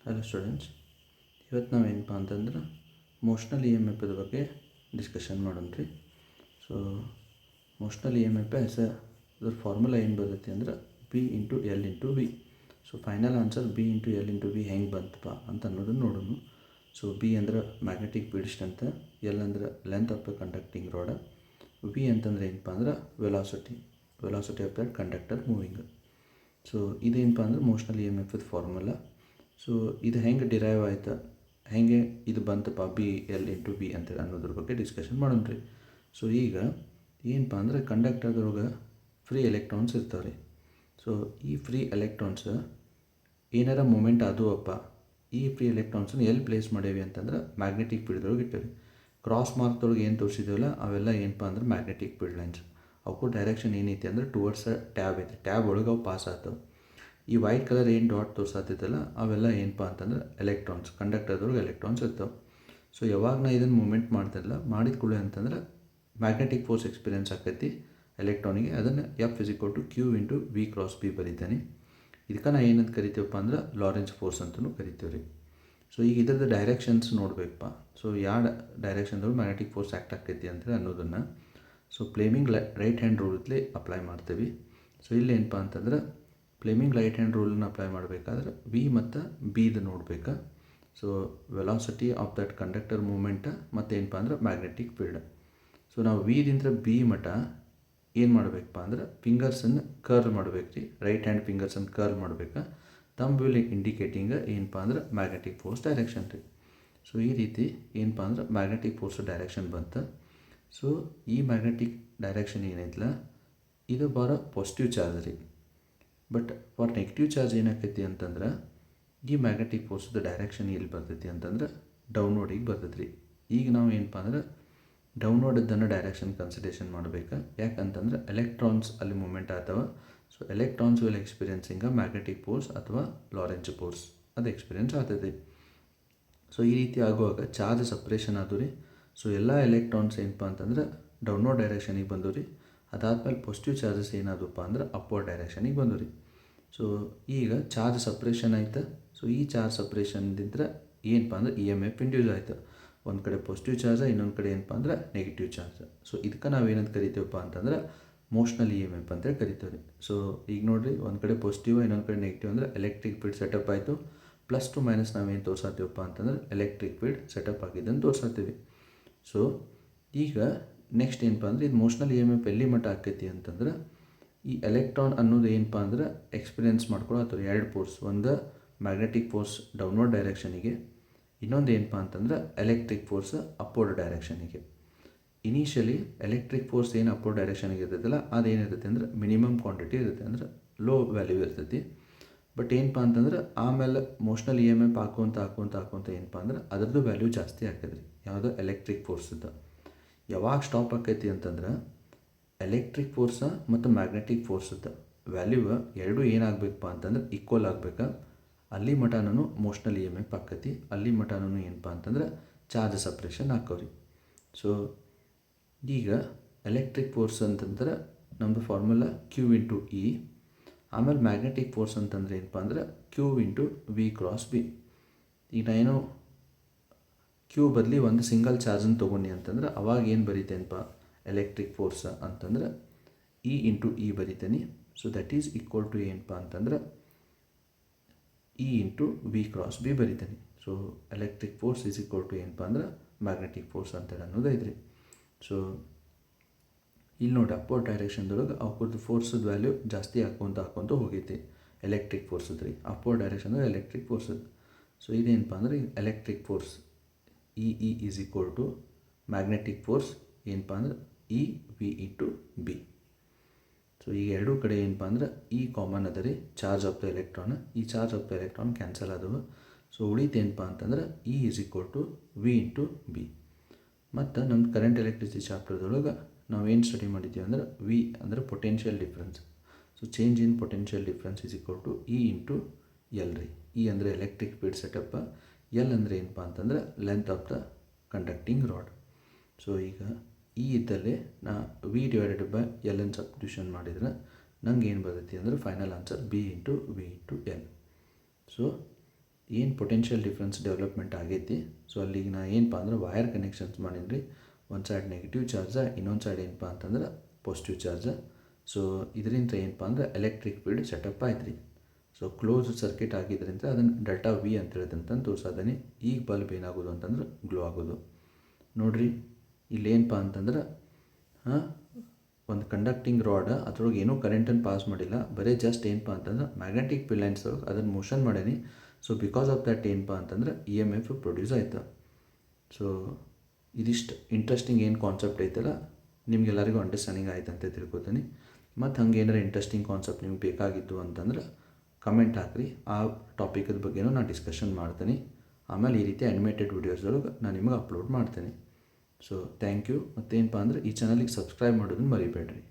Hello students, ಇವತ್ತು ನಾವು ಏನಪ್ಪ ಅಂತಂದ್ರೆ ಮೋಷ್ನಲ್ ಇ ಎಮ್ ಎಫ್ ಬಗ್ಗೆ ಡಿಸ್ಕಷನ್ ಮಾಡೋಣ ರೀ. So motional E M F ಅದ್ರ ಫಾರ್ಮುಲಾ ಏನು ಬರ್ತೈತಿ ಅಂದ್ರೆ B into L into V. So final answer B into L into V ಹೆಂಗೆ ಬಂತಪ್ಪ ಅಂತ ಅನ್ನೋದನ್ನು ನೋಡೋಣ. ಸೊ ಬಿ ಅಂದ್ರೆ ಮ್ಯಾಗ್ನೆಟಿಕ್ ಫೀಲ್ಡ್ ಸ್ಟ್ರೆಂತ್, ಎಲ್ ಅಂದ್ರೆ length of the conducting rod, V ಅಂತಂದ್ರೆ ಏನಪ್ಪ ಅಂದ್ರೆ velocity of the conductor moving. So ಇದೇನಪ್ಪ ಅಂದ್ರೆ motional E M F formula. So ಇದು ಹೆಂಗೆ ಡಿರೈವ್ ಆಯ್ತು, ಹೆಂಗೆ ಇದು ಬಂತಪ್ಪ ಬಿ ಎಲ್ ಇಂಟು ಬಿ ಅಂತೇಳಿ ಅನ್ನೋದ್ರ ಬಗ್ಗೆ ಡಿಸ್ಕಷನ್ ಮಾಡೋಣ ರೀ. ಸೊ ಈಗ ಏನಪ್ಪ ಅಂದ್ರೆ ಕಂಡಕ್ಟರ್ದೊಳಗೆ ಫ್ರೀ ಎಲೆಕ್ಟ್ರಾನ್ಸ್ ಇರ್ತಾವೆ ರೀ. ಸೊ ಈ ಫ್ರೀ ಎಲೆಕ್ಟ್ರಾನ್ಸ್ ಏನಾರ ಮೂಮೆಂಟ್ ಆದವಪ್ಪ, ಈ ಫ್ರೀ ಎಲೆಕ್ಟ್ರಾನ್ಸನ್ನು ಎಲ್ಲಿ ಪ್ಲೇಸ್ ಮಾಡೇವಿ ಅಂತಂದ್ರೆ ಮ್ಯಾಗ್ನೆಟಿಕ್ ಫೀಲ್ಡ್ದೊಳಗೆ ಇಟ್ಟೇವಿ. ಕ್ರಾಸ್ ಮಾರ್ಕ್ದೊಳಗೆ ಏನು ತೋರಿಸಿದೇವಲ್ಲ ಅವೆಲ್ಲ ಏನಪ್ಪ ಅಂದ್ರೆ ಮ್ಯಾಗ್ನೆಟಿಕ್ ಫೀಲ್ಡ್ ಲೈನ್ಸ್. ಅವಕ್ಕೂ ಡೈರೆಕ್ಷನ್ ಏನೈತಿ ಅಂದ್ರೆ ಟುವರ್ಡ್ಸ್ ಟ್ಯಾಬ್ ಐತಿ, ಟ್ಯಾಬ್ ಒಳಗೆ ಅವು ಪಾಸ್ ಆಗ್ತವೆ. ಈ ವೈಟ್ ಕಲರ್ ಏನು ಡಾಟ್ ತೋರಿಸತ್ತೈತಲ್ಲ ಅವೆಲ್ಲ ಏನಪ್ಪ ಅಂತಂದ್ರೆ ಎಲೆಕ್ಟ್ರಾನ್ಸ್, ಕಂಡಕ್ಟರ್ದೊಳಗೆ ಎಲೆಕ್ಟ್ರಾನ್ಸ್ ಇರ್ತವೆ. ಸೊ ಯಾವಾಗ ನಾ ಇದನ್ನು ಮೂಮೆಂಟ್ ಮಾಡ್ತಾರಲ್ಲ ಮಾಡಿದ ಕೂಡಲೇ ಅಂತಂದ್ರೆ ಮ್ಯಾಗ್ನೆಟಿಕ್ ಫೋರ್ಸ್ ಎಕ್ಸ್ಪೀರಿಯನ್ಸ್ ಆಕೈತಿ ಎಲೆಕ್ಟ್ರಾನಿಗೆ. ಅದನ್ನು F is equal to q into v cross B ಬರೀತಾನೆ. ಇದಕ್ಕೆ ನಾ ಏನಂತ ಕರಿತೀವಪ್ಪ ಅಂದ್ರೆ ಲಾರೆನ್ಸ್ ಫೋರ್ಸ್ ಅಂತಲೂ ಕರಿತೀವಿ ರೀ. ಸೊ ಈಗ ಇದ್ರದ್ದು ಡೈರೆಕ್ಷನ್ಸ್ ನೋಡಬೇಕಪ್ಪ. ಸೊ ಯಾವ ಡೈರೆಕ್ಷನ್ದೊಳಗೆ ಮ್ಯಾಗ್ನೆಟಿಕ್ ಫೋರ್ಸ್ ಆ್ಯಕ್ಟ್ ಆಗ್ತೈತಿ ಅಂತೇಳಿ ಅನ್ನೋದನ್ನು ಸೊ ಫ್ಲೇಮಿಂಗ್ ರೈಟ್ ಹ್ಯಾಂಡ್ ರೂಲ್ಸ್ಲಿ ಅಪ್ಲೈ ಮಾಡ್ತೀವಿ. ಸೊ ಇಲ್ಲಿ ಏನಪ್ಪ ಅಂತಂದ್ರೆ ಫ್ಲೇಮಿಂಗ್ ರೈಟ್ ಹ್ಯಾಂಡ್ ರೂಲನ್ನು ಅಪ್ಲೈ ಮಾಡಬೇಕಾದ್ರೆ ವಿ ಮತ್ತು ಬಿದು ನೋಡ್ಬೇಕು. So velocity of that conductor movement ಮತ್ತು ಏನಪ್ಪ ಅಂದ್ರೆ ಮ್ಯಾಗ್ನೆಟಿಕ್ ಫೀಲ್ಡ್. ಸೊ ನಾವು ವಿದಿಂದ ಬಿ ಮಟ್ಟ ಏನು ಮಾಡಬೇಕಪ್ಪ ಅಂದ್ರೆ ಫಿಂಗರ್ಸನ್ನು ಕರ್ಲ್ ಮಾಡಬೇಕು ರೀ. ರೈಟ್ ಹ್ಯಾಂಡ್ ಫಿಂಗರ್ಸನ್ನು ಕರ್ಲ್ ಮಾಡಬೇಕು. ತಮ್ಮ ವಿಲ್ ಇಂಡಿಕೇಟಿಂಗ್ ಏನಪ್ಪ ಅಂದ್ರೆ ಮ್ಯಾಗ್ನೆಟಿಕ್ ಫೋರ್ಸ್ ಡೈರೆಕ್ಷನ್ ರೀ. ಸೊ ಈ ರೀತಿ ಏನಪ್ಪ ಅಂದ್ರೆ ಮ್ಯಾಗ್ನೆಟಿಕ್ ಫೋರ್ಸ್ ಡೈರೆಕ್ಷನ್ ಬಂತು. ಸೊ ಈ ಮ್ಯಾಗ್ನೆಟಿಕ್ ಡೈರೆಕ್ಷನ್ ಏನೈತಲ್ಲ ಇದು ಬರೋ ಪಾಸಿಟಿವ್ ಚಾರ್ಜ್ ರೀ. ಬಟ್ ಫಾರ್ ನೆಗೆಟಿವ್ ಚಾರ್ಜ್ ಏನಾಕೈತಿ ಅಂತಂದ್ರೆ ಈ ಮ್ಯಾಗ್ನೆಟಿಕ್ ಫೋರ್ಸ್ದು ಡೈರೆಕ್ಷನ್ ಎಲ್ಲಿ ಬರ್ತೈತಿ ಅಂತಂದ್ರೆ ಡೌನ್ವರ್ಡಿಗೆ ಬರ್ತೈತಿ ರೀ. ಈಗ ನಾವು ಏನಪ್ಪ ಅಂದ್ರೆ ಡೌನ್ವರ್ಡನ್ನು ಡೈರೆಕ್ಷನ್ ಕನ್ಸಿಡರೇಷನ್ ಮಾಡಬೇಕು. ಯಾಕಂತಂದ್ರೆ ಎಲೆಕ್ಟ್ರಾನ್ಸ್ ಅಲ್ಲಿ ಮೂಮೆಂಟ್ ಆಗ್ತವೆ. So electrons will experiencing magnetic force ಅಥವಾ ಲಾರೆಂಜ್ ಫೋರ್ಸ್ ಅದು ಎಕ್ಸ್ಪೀರಿಯನ್ಸ್ ಆಗ್ತೈತಿ. ಸೊ ಈ ರೀತಿ ಆಗುವಾಗ ಚಾರ್ಜ್ ಸಪ್ರೇಷನ್ ಆದವು ರೀ. ಸೊ ಎಲ್ಲ ಎಲೆಕ್ಟ್ರಾನ್ಸ್ ಏನಪ್ಪ ಅಂತಂದ್ರೆ ಡೌನ್ವರ್ಡ್ ಡೈರೆಕ್ಷನಿಗೆ ಬಂದು ರೀ. ಅದಾದಮೇಲೆ ಪಾಸಿಟಿವ್ ಚಾರ್ಜಸ್ ಏನಾದಪ್ಪ ಅಂದ್ರೆ ಅಪ್ವರ್ಡ್ ಡೈರೆಕ್ಷನಿಗೆ ಬಂದು ರೀ. ಸೊ ಈಗ ಚಾರ್ಜ್ ಸಪ್ರೇಷನ್ ಆಯ್ತು. ಸೊ ಈ ಚಾರ್ಜ್ ಸಪ್ರೇಷನ್ದಿಂದ ಏನಪ್ಪ ಅಂದ್ರೆ ಇ ಎಮ್ ಎಫ್ ಇಂಡ್ಯೂಸ್ ಆಯಿತು. ಒಂದು ಕಡೆ ಪಾಸಿಟಿವ್ ಚಾರ್ಜ್, ಇನ್ನೊಂದು ಕಡೆ ಏನಪ್ಪ ಅಂದ್ರೆ ನೆಗೆಟಿವ್ ಚಾರ್ಜ್. ಸೊ ಇದಕ್ಕೆ ನಾವು ಏನಂತ ಕರಿತೀವಪ್ಪ ಅಂತಂದ್ರೆ ಮೋಷ್ನಲ್ ಇ ಎಮ್ ಎಫ್ ಅಂತೇಳಿ ಕರಿತೀವಿ ರೀ. ಸೊ ಈಗ ನೋಡಿರಿ, ಒಂದು ಕಡೆ ಪಾಸಿಟಿವ್ ಇನ್ನೊಂದು ಕಡೆ ನೆಗೆಟಿವ್ ಅಂದರೆ ಎಲೆಕ್ಟ್ರಿಕ್ ಫೀಲ್ಡ್ ಸೆಟಪ್ ಆಯಿತು. ಪ್ಲಸ್ ಟು ಮೈನಸ್ ನಾವೇನು ತೋರಿಸ್ತೀವಪ್ಪ ಅಂತಂದ್ರೆ ಎಲೆಕ್ಟ್ರಿಕ್ ಫೀಲ್ಡ್ ಸೆಟಪ್ ಆಗಿದ್ದನ್ನು ತೋರಿಸ್ತೀವಿ. ಸೊ ಈಗ ನೆಕ್ಸ್ಟ್ ಏನಪ್ಪ ಅಂದ್ರೆ ಇದು ಮೋಷ್ನಲ್ ಇ ಎಮ್ ಎಫ್ ಎಲ್ಲಿ ಮಟ್ಟ ಆಕೈತಿ ಅಂತಂದ್ರೆ ಈ ಎಲೆಕ್ಟ್ರಾನ್ ಅನ್ನೋದು ಏನಪ್ಪ ಅಂದ್ರೆ ಎಕ್ಸ್ಪೀರಿಯನ್ಸ್ ಮಾಡ್ಕೊಳ್ಳೋ ಎರಡು ಫೋರ್ಸ್, ಒಂದು ಮ್ಯಾಗ್ನೆಟಿಕ್ ಫೋರ್ಸ್ ಡೌನ್ವರ್ಡ್ ಡೈರೆಕ್ಷನಿಗೆ, ಇನ್ನೊಂದು ಏನಪ್ಪ ಅಂತಂದ್ರೆ ಎಲೆಕ್ಟ್ರಿಕ್ ಫೋರ್ಸ್ ಅಪ್ವರ್ಡ್ ಡೈರೆಕ್ಷನಿಗೆ. ಇನಿಷಿಯಲಿ ಎಲೆಕ್ಟ್ರಿಕ್ ಫೋರ್ಸ್ ಏನು ಅಪ್ವರ್ಡ್ ಡೈರೆಕ್ಷನಿಗೆ ಇರ್ತೈತಲ್ಲ ಅದೇನಿರುತ್ತೆ ಅಂದ್ರೆ ಮಿನಿಮಮ್ ಕ್ವಾಂಟಿಟಿ ಇರುತ್ತೆ, ಅಂದ್ರೆ ಲೋ ವ್ಯಾಲ್ಯೂ ಇರ್ತೈತಿ. ಬಟ್ ಏನಪ್ಪ ಅಂತಂದ್ರೆ ಆಮೇಲೆ ಮೋಷ್ನಲ್ ಇ ಎಮ್ ಎಫ್ ಹಾಕೊಂತ ಏನಪ್ಪ ಅಂದ್ರೆ ಅದರದ್ದು ವ್ಯಾಲ್ಯೂ ಜಾಸ್ತಿ ಆಗ್ತದೆ ರೀ. ಯಾವುದೋ ಎಲೆಕ್ಟ್ರಿಕ್ ಫೋರ್ಸ್ದು ಯಾವಾಗ ಸ್ಟಾಪ್ ಆಕೈತಿ ಅಂತಂದ್ರೆ ಎಲೆಕ್ಟ್ರಿಕ್ ಫೋರ್ಸ ಮತ್ತು ಮ್ಯಾಗ್ನೆಟಿಕ್ ಫೋರ್ಸದ ವ್ಯಾಲ್ಯೂ ಎರಡೂ ಏನಾಗಬೇಕಪ್ಪ ಅಂತಂದ್ರೆ ಈಕ್ವಲ್ ಆಗಬೇಕಾ. ಅಲ್ಲಿ ಮಟನೂ ಮೋಷ್ನಲ್ ಇ ಎಮ್ ಎಫ್ ಆಕೈತಿ, ಅಲ್ಲಿ ಮಟನೂ ಏನಪ್ಪ ಅಂತಂದ್ರೆ ಚಾರ್ಜ್ ಸಪ್ರೇಷನ್ ಹಾಕವ್ರಿ. ಸೊ ಈಗ ಎಲೆಕ್ಟ್ರಿಕ್ ಫೋರ್ಸ್ ಅಂತಂದ್ರೆ ನಮ್ಮದು ಫಾರ್ಮುಲಾ ಕ್ಯೂ ಇಂಟು ಇ. ಆಮೇಲೆ ಮ್ಯಾಗ್ನೆಟಿಕ್ ಫೋರ್ಸ್ ಅಂತಂದ್ರೆ ಏನಪ್ಪ ಅಂದ್ರೆ q into v cross B. ಈಗ ನಾನೇನು ಕ್ಯೂ ಬದಲಿ ಒಂದು ಸಿಂಗಲ್ ಚಾರ್ಜನ್ನು ತೊಗೊಂಡು ಅಂತಂದ್ರೆ ಅವಾಗ ಏನು ಬರೀತೇನಪ್ಪ ಎಲೆಕ್ಟ್ರಿಕ್ ಫೋರ್ಸ್ ಅಂತಂದ್ರೆ ಇ ಇಂಟು ಇ ಬರೀತೇನೆ. So that is equal to ಏನಪ್ಪ ಅಂತಂದ್ರೆ e into v cross B ಬರೀತೇನೆ. So electric force is equal to ಏನಪ್ಪ ಅಂದ್ರೆ ಮ್ಯಾಗ್ನೆಟಿಕ್ ಫೋರ್ಸ್ ಅಂತೇಳಿ ಅನ್ನೋದು ಐತ್ರಿ. ಸೊ ಇಲ್ಲಿ ನೋಡಿ ಅಪ್ವರ್ಡ್ ಡೈರೆಕ್ಷನ್ದೊಳಗೆ ಅವ್ರದ್ದು ಫೋರ್ಸದ ವ್ಯಾಲ್ಯೂ ಜಾಸ್ತಿ ಹಾಕ್ಕೊಂತ ಹೋಗೈತಿ ಎಲೆಕ್ಟ್ರಿಕ್ ಫೋರ್ಸದ ರೀ. ಅಪ್ವರ್ಡ್ ಡೈರೆಕ್ಷನ್ದಾಗ ಎಲೆಕ್ಟ್ರಿಕ್ ಫೋರ್ಸದ. ಸೊ ಇದೇನಪ್ಪ ಅಂದ್ರೆ electric force E is equal to magnetic force ಏನಪ್ಪ ಅಂದ್ರೆ e v into B. So ಈಗ ಎರಡೂ ಕಡೆ ಏನಪ್ಪ ಅಂದ್ರೆ ಇ ಕಾಮನ್ ಅದ ರೀ, ಚಾರ್ಜ್ ಆಫ್ ದ ಎಲೆಕ್ಟ್ರಾನ್. ಈ charge of the electron cancel ಆದವು. ಸೊ ಉಳಿತೇನಪ್ಪ ಅಂತಂದ್ರೆ e is equal to v into B. ಮತ್ತು ನಮ್ಮ ಕರೆಂಟ್ ಎಲೆಕ್ಟ್ರಿಸಿಟಿ ಚಾಪ್ಟರ್ದೊಳಗೆ ನಾವೇನು ಸ್ಟಡಿ ಮಾಡಿದ್ದೀವಿ ಅಂದ್ರೆ ವಿ ಅಂದರೆ potential difference. So change in potential difference is equal to E into L ರೀ. ಇ ಅಂದರೆ ಎಲೆಕ್ಟ್ರಿಕ್ ಫೀಲ್ಡ್ ಸೆಟಪ್, ಎಲ್ ಅಂದರೆ ಏನಪ್ಪ ಅಂತಂದ್ರೆ length of the conducting rod. So ಈಗ ಈ ಇದ್ದಲ್ಲಿ ನಾ ವಿ ಡಿವೈಡೆಡ್ ಬೈ ಎಲ್ ಅನ್ನು ಸಬ್ಸ್ಟಿಟ್ಯೂಷನ್ ಮಾಡಿದ್ರೆ ನಂಗೆ ಏನು ಬರ್ತೈತಿ ಅಂದ್ರೆ final answer B into V into L. So ಏನು ಪೊಟೆನ್ಷಿಯಲ್ ಡಿಫ್ರೆನ್ಸ್ ಡೆವಲಪ್ಮೆಂಟ್ ಆಗೈತಿ. ಸೊ ಅಲ್ಲಿಗೆ ನಾ ಏನಪ್ಪ ಅಂದ್ರೆ ವೈರ್ ಕನೆಕ್ಷನ್ಸ್ ಮಾಡೀನಿ ರೀ. ಒಂದು ಸೈಡ್ ನೆಗೆಟಿವ್ ಚಾರ್ಜ, ಇನ್ನೊಂದು ಸೈಡ್ ಏನಪ್ಪ ಅಂತಂದ್ರೆ ಪಾಸಿಟಿವ್ ಚಾರ್ಜ. ಸೊ ಇದರಿಂದ ಏನಪ್ಪ ಅಂದ್ರೆ ಎಲೆಕ್ಟ್ರಿಕ್ ಫೀಲ್ಡ್ ಸೆಟಪ್ ಆಯ್ತು ರೀ. ಸೊ ಕ್ಲೋಸ್ ಸರ್ಕ್ಯೂಟ್ ಆಗಿದ್ದರಿಂದ ಅದನ್ನು ಡೆಲ್ಟಾ ವಿ ಅಂತ ಹೇಳ್ತಂತ ತೋರಿಸೋದನಿ. ಈಗ ಬಲ್ಬ್ ಏನಾಗೋದು ಅಂತಂದ್ರೆ ಗ್ಲೋ ಆಗೋದು ನೋಡಿರಿ. ಇಲ್ಲೇನಪ್ಪ ಅಂತಂದ್ರೆ ಒಂದು ಕಂಡಕ್ಟಿಂಗ್ ರಾಡ್ ಅದ್ರೊಳಗೆ ಏನೂ ಕರೆಂಟನ್ನು ಪಾಸ್ ಮಾಡಿಲ್ಲ, ಬರೀ ಜಸ್ಟ್ ಏನಪ್ಪ ಅಂತಂದ್ರೆ ಮ್ಯಾಗ್ನೆಟಿಕ್ ಫೀಲ್ಡ್ ಲೈನ್ಸ್ ಒಳಗೆ ಅದನ್ನು ಮೋಷನ್ ಮಾಡೀನಿ. ಸೊ ಬಿಕಾಸ್ ಆಫ್ ದಟ್ ಏನಪ್ಪ ಅಂತಂದ್ರೆ EMF ಪ್ರೊಡ್ಯೂಸ್ ಆಯಿತು. ಸೊ ಇದಿಷ್ಟು ಇಂಟ್ರೆಸ್ಟಿಂಗ್ ಏನು ಕಾನ್ಸೆಪ್ಟ್ ಐತಲ್ಲ ನಿಮ್ಗೆಲ್ಲರಿಗೂ ಅಂಡರ್ಸ್ಟ್ಯಾಂಡಿಂಗ್ ಆಯ್ತು ಅಂತ ತಿಳ್ಕೊತೀನಿ. ಮತ್ತು ಹಂಗೆ ಏನಾರು ಇಂಟ್ರೆಸ್ಟಿಂಗ್ ಕಾನ್ಸೆಪ್ಟ್ ನಿಮ್ಗೆ ಬೇಕಾಗಿತ್ತು ಅಂತಂದ್ರೆ ಕಮೆಂಟ್ ಹಾಕಿರಿ, ಆ ಟಾಪಿಕದ ಬಗ್ಗೆನೂ ನಾನು ಡಿಸ್ಕಷನ್ ಮಾಡ್ತೀನಿ. ಆಮೇಲೆ ಈ ರೀತಿ ಅನಿಮೇಟೆಡ್ ವೀಡಿಯೋಸ್ದೊಳಗೆ ನಾನು ನಿಮಗೆ ಅಪ್ಲೋಡ್ ಮಾಡ್ತೀನಿ. So thank you. ಮತ್ತೇನಪ್ಪ ಅಂದ್ರೆ ಈ ಚಾನಲಿಗೆ ಸಬ್ಸ್ಕ್ರೈಬ್ ಮಾಡೋದನ್ನು ಮರಿಬೇಡ್ರಿ.